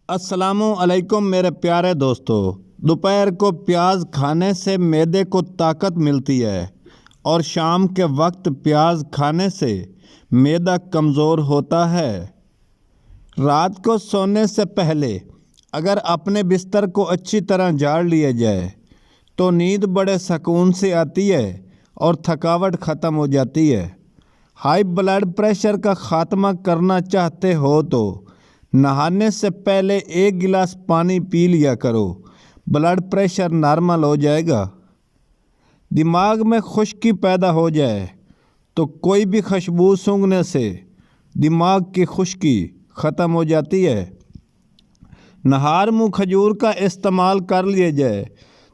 السلام علیکم میرے پیارے دوستو۔ دوپہر کو پیاز کھانے سے معدے کو طاقت ملتی ہے اور شام کے وقت پیاز کھانے سے معدہ کمزور ہوتا ہے۔ رات کو سونے سے پہلے اگر اپنے بستر کو اچھی طرح جھاڑ لیا جائے تو نیند بڑے سکون سے آتی ہے اور تھکاوٹ ختم ہو جاتی ہے۔ ہائی بلڈ پریشر کا خاتمہ کرنا چاہتے ہو تو نہانے سے پہلے 1 گلاس پانی پی لیا کرو، بلڈ پریشر نارمل ہو جائے گا۔ دماغ میں خشکی پیدا ہو جائے تو کوئی بھی خوشبو سونگھنے سے دماغ کی خشکی ختم ہو جاتی ہے۔ نہار منہ کھجور کا استعمال کر لیا جائے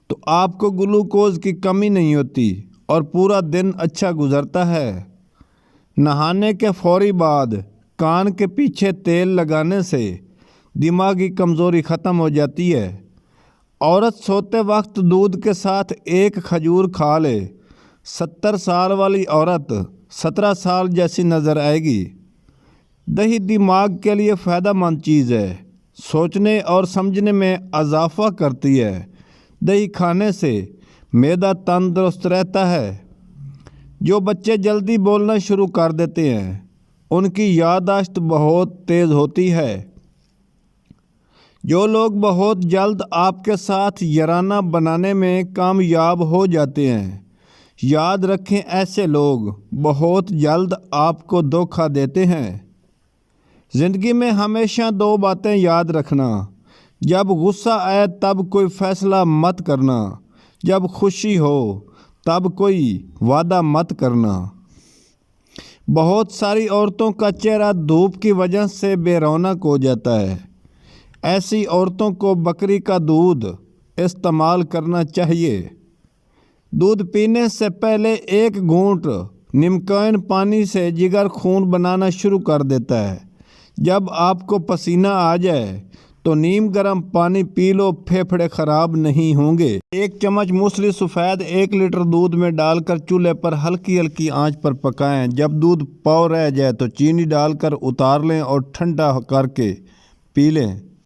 تو آپ کو گلوکوز کی کمی نہیں ہوتی اور پورا دن اچھا گزرتا ہے۔ نہانے کے فوری بعد کان کے پیچھے تیل لگانے سے دماغی کمزوری ختم ہو جاتی ہے۔ عورت سوتے وقت دودھ کے ساتھ 1 کھجور کھا لے، 70 سال والی عورت 17 سال جیسی نظر آئے گی۔ دہی دماغ کے لیے فائدہ مند چیز ہے، سوچنے اور سمجھنے میں اضافہ کرتی ہے۔ دہی کھانے سے معدہ تندرست رہتا ہے۔ جو بچے جلدی بولنا شروع کر دیتے ہیں ان کی یادداشت بہت تیز ہوتی ہے۔ جو لوگ بہت جلد آپ کے ساتھ یارانہ بنانے میں کامیاب ہو جاتے ہیں، یاد رکھیں ایسے لوگ بہت جلد آپ کو دھوکہ دیتے ہیں۔ زندگی میں ہمیشہ 2 باتیں یاد رکھنا: جب غصہ آئے تب کوئی فیصلہ مت کرنا، جب خوشی ہو تب کوئی وعدہ مت کرنا۔ بہت ساری عورتوں کا چہرہ دھوپ کی وجہ سے بے رونق ہو جاتا ہے۔ ایسی عورتوں کو بکری کا دودھ استعمال کرنا چاہیے۔ دودھ پینے سے پہلے 1 گھونٹ نمکین پانی سے جگر خون بنانا شروع کر دیتا ہے۔ جب آپ کو پسینہ آ جائے تو نیم گرم پانی پی لو، پھیپھڑے خراب نہیں ہوں گے۔ 1 چمچ موسلی سفید 1 لیٹر دودھ میں ڈال کر چولہے پر ہلکی ہلکی آنچ پر پکائیں۔ جب دودھ پاؤ رہ جائے تو چینی ڈال کر اتار لیں اور ٹھنڈا کر کے پی لیں۔